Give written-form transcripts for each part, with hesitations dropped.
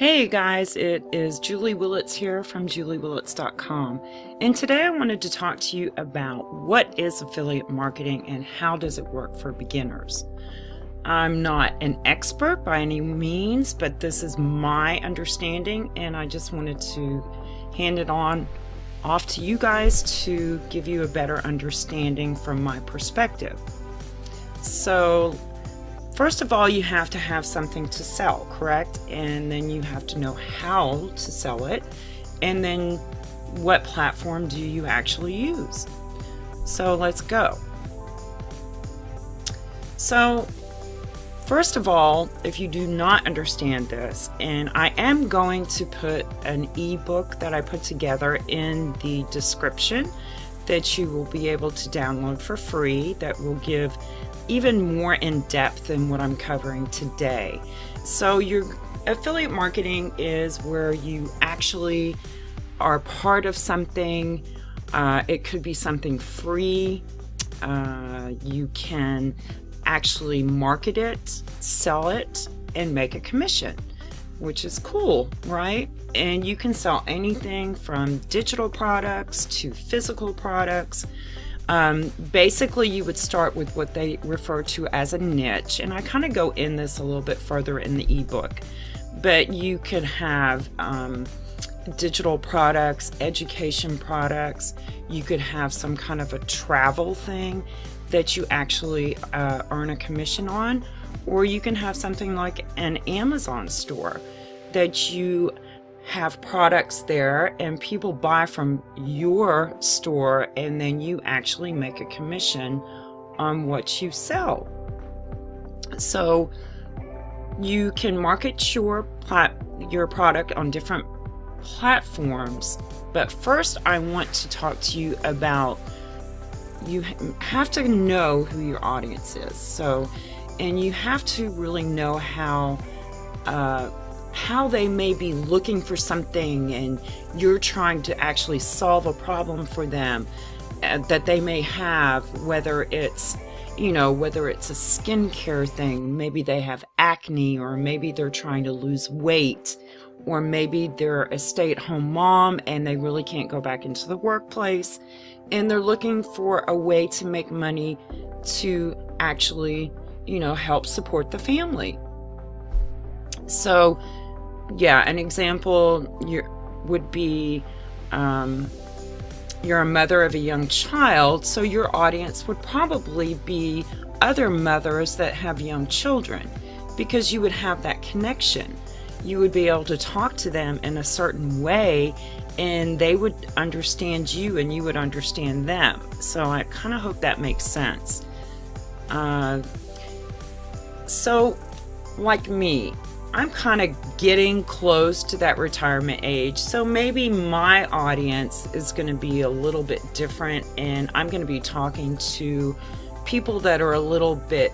Hey guys, it is Julie Willits here from juliewillits.com, and today I wanted to talk to you about what is affiliate marketing and how does it work for beginners. I'm not an expert by any means, but this is my understanding, and I just wanted to hand it off to you guys to give you a better understanding from my perspective. So first of all, you have to have something to sell, correct? And then you have to know how to sell it. And then what platform do you actually use? So let's go. So first of all, if you do not understand this, and I am going to put an ebook that I put together in the description that you will be able to download for free that will give even more in depth than what I'm covering today. So your affiliate marketing is where you actually are part of something. It could be something free. You can actually market it, sell it, and make a commission, which is cool, right? And you can sell anything from digital products to physical products. Basically, you would start with what they refer to as a niche, and I kind of go in this a little bit further in the ebook, but you could have digital products, education products. You could have some kind of a travel thing that you actually earn a commission on, or you can have something like an Amazon store that you have products there and people buy from your store, and then you actually make a commission on what you sell. So you can market your product on different platforms, but first I want to talk to you about, you have to know who your audience is. So, and you have to really know how they may be looking for something, and you're trying to actually solve a problem for them that they may have, whether it's a skincare thing, maybe they have acne, or maybe they're trying to lose weight, or maybe they're a stay-at-home mom and they really can't go back into the workplace, and they're looking for a way to make money to actually, help support the family. So yeah, an example would be you're a mother of a young child, so your audience would probably be other mothers that have young children, because you would have that connection. You would be able to talk to them in a certain way, and they would understand you and you would understand them. So I kind of hope that makes sense. So like me, I'm kind of getting close to that retirement age, so maybe my audience is going to be a little bit different, and I'm going to be talking to people that are a little bit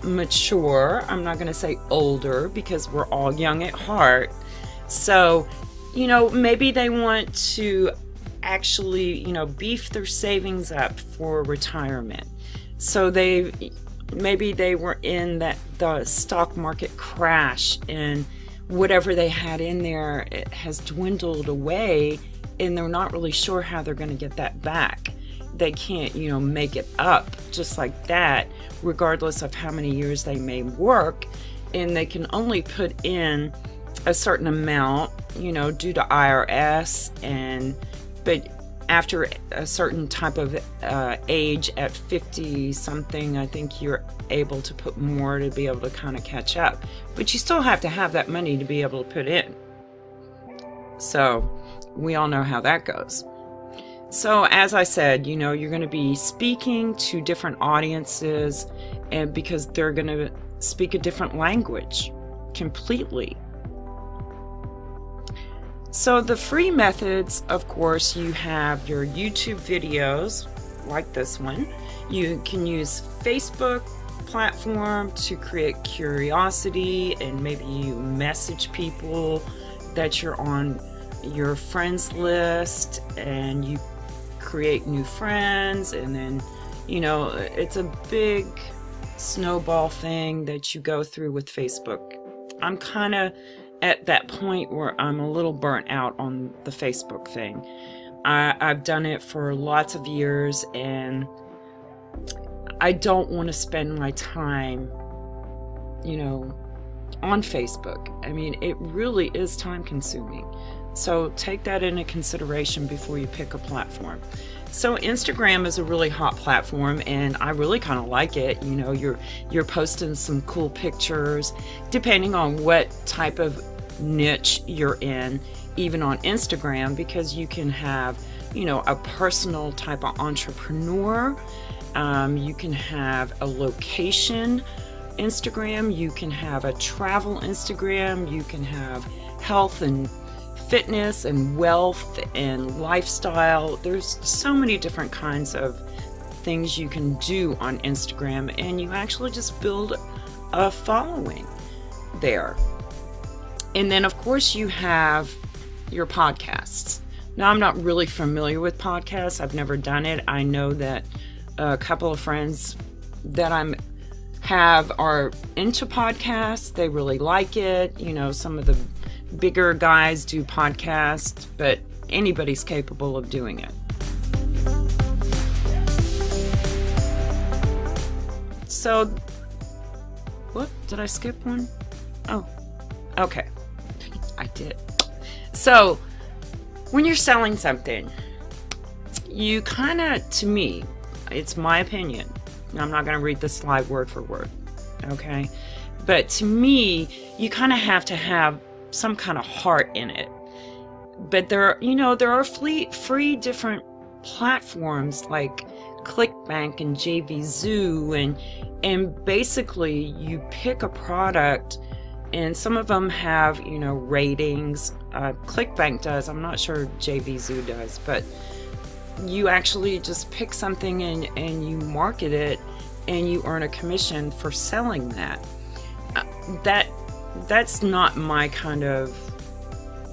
mature. I'm not going to say older, because we're all young at heart. So, maybe they want to actually, beef their savings up for retirement. So maybe they were in the stock market crash, and whatever they had in there, it has dwindled away, and they're not really sure how they're going to get that back. They can't, make it up just like that, regardless of how many years they may work, and they can only put in a certain amount, due to IRS, but after a certain type of age, at 50 something, I think you're able to put more to be able to kind of catch up. But you still have to have that money to be able to put in. So we all know how that goes. So as I said, you're going to be speaking to different audiences, and because they're going to speak a different language completely. So the free methods, of course, you have your YouTube videos like this one. You can use Facebook platform to create curiosity, and maybe you message people that you're on your friends list, and you create new friends, and then it's a big snowball thing that you go through with Facebook. I'm kind of at that point where I'm a little burnt out on the Facebook thing. I've done it for lots of years, and I don't want to spend my time, on Facebook. I mean, it really is time consuming. So take that into consideration before you pick a platform. So Instagram is a really hot platform, and I really kind of like it. You're posting some cool pictures, depending on what type of niche you're in, even on Instagram, because you can have, a personal type of entrepreneur. You can have a location Instagram. You can have a travel Instagram. You can have health and fitness and wealth and lifestyle. There's so many different kinds of things you can do on Instagram, and you actually just build a following there. And then, of course, you have your podcasts. Now, I'm not really familiar with podcasts. I've never done it. I know that a couple of friends that are into podcasts. They really like it. Some of the bigger guys do podcasts, but anybody's capable of doing it. So, what? Did I skip one? Oh, okay. I did. So, when you're selling something, you kind of, to me, it's my opinion. I'm not going to read the slide word for word, okay? But to me, you kind of have to have some kind of heart in it. But there are free different platforms like ClickBank and JVZoo, and basically you pick a product, and some of them have ratings. ClickBank does. I'm not sure JVZoo does, but you actually just pick something and you market it, and you earn a commission for selling that. That's not my kind of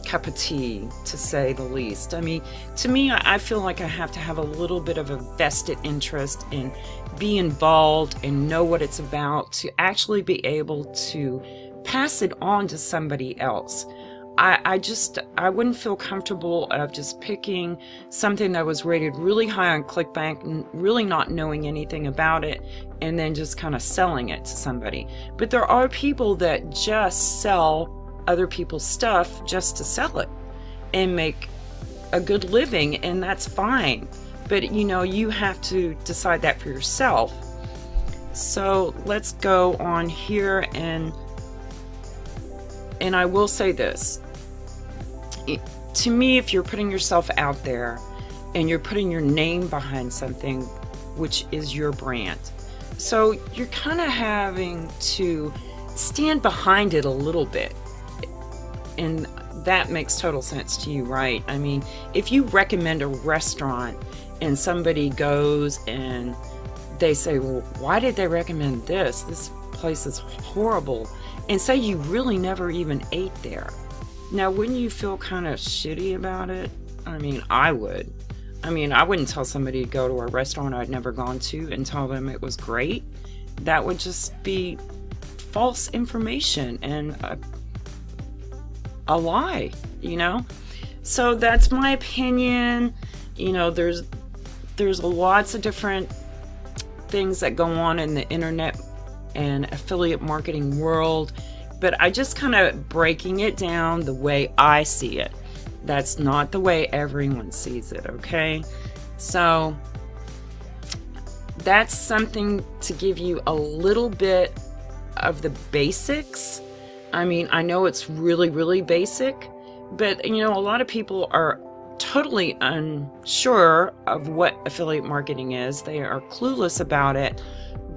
cup of tea, to say the least. I mean, to me, I feel like I have to have a little bit of a vested interest and be involved and know what it's about to actually be able to pass it on to somebody else. I wouldn't feel comfortable of just picking something that was rated really high on ClickBank and really not knowing anything about it, and then just kind of selling it to somebody. But there are people that just sell other people's stuff just to sell it and make a good living, and that's fine. But you have to decide that for yourself. So let's go on here, and I will say this. To me, if you're putting yourself out there and you're putting your name behind something, which is your brand, so you're kind of having to stand behind it a little bit. And that makes total sense to you, right? I mean, if you recommend a restaurant and somebody goes and they say, well, why did they recommend this? This place is horrible. And say you really never even ate there. Now, wouldn't you feel kind of shitty about it? I mean, I would. I mean, I wouldn't tell somebody to go to a restaurant I'd never gone to and tell them it was great. That would just be false information and a lie, So that's my opinion. There's lots of different things that go on in the internet and affiliate marketing world. But I just kind of breaking it down the way I see it. That's not the way everyone sees it, okay? So that's something to give you a little bit of the basics. I mean, I know it's really, really basic, but a lot of people are totally unsure of what affiliate marketing is. They are clueless about it,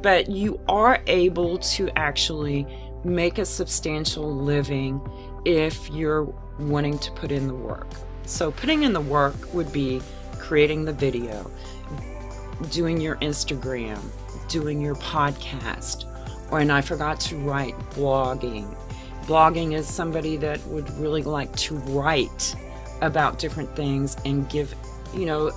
but you are able to actually make a substantial living if you're wanting to put in the work. So putting in the work would be creating the video, doing your Instagram, doing your podcast, and I forgot to write blogging. Blogging is somebody that would really like to write about different things and give,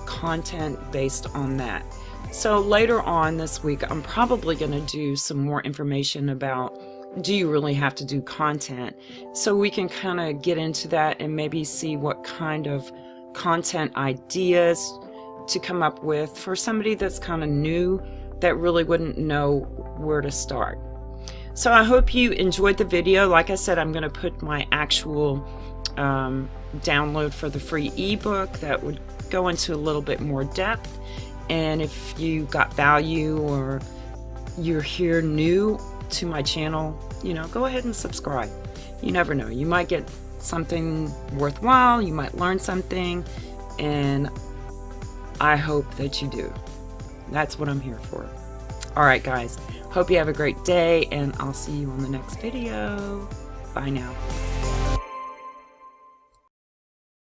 content based on that. So later on this week, I'm probably going to do some more information about do you really have to do content? So we can kind of get into that and maybe see what kind of content ideas to come up with for somebody that's kind of new that really wouldn't know where to start. So I hope you enjoyed the video. Like I said, I'm going to put my actual download for the free ebook that would go into a little bit more depth. And if you got value or you're here new to my channel, you know, go ahead and subscribe. You never know, you might get something worthwhile, you might learn something, and I hope that you do. That's what I'm here for. All right, guys, hope you have a great day, and I'll see you on the next video. Bye now.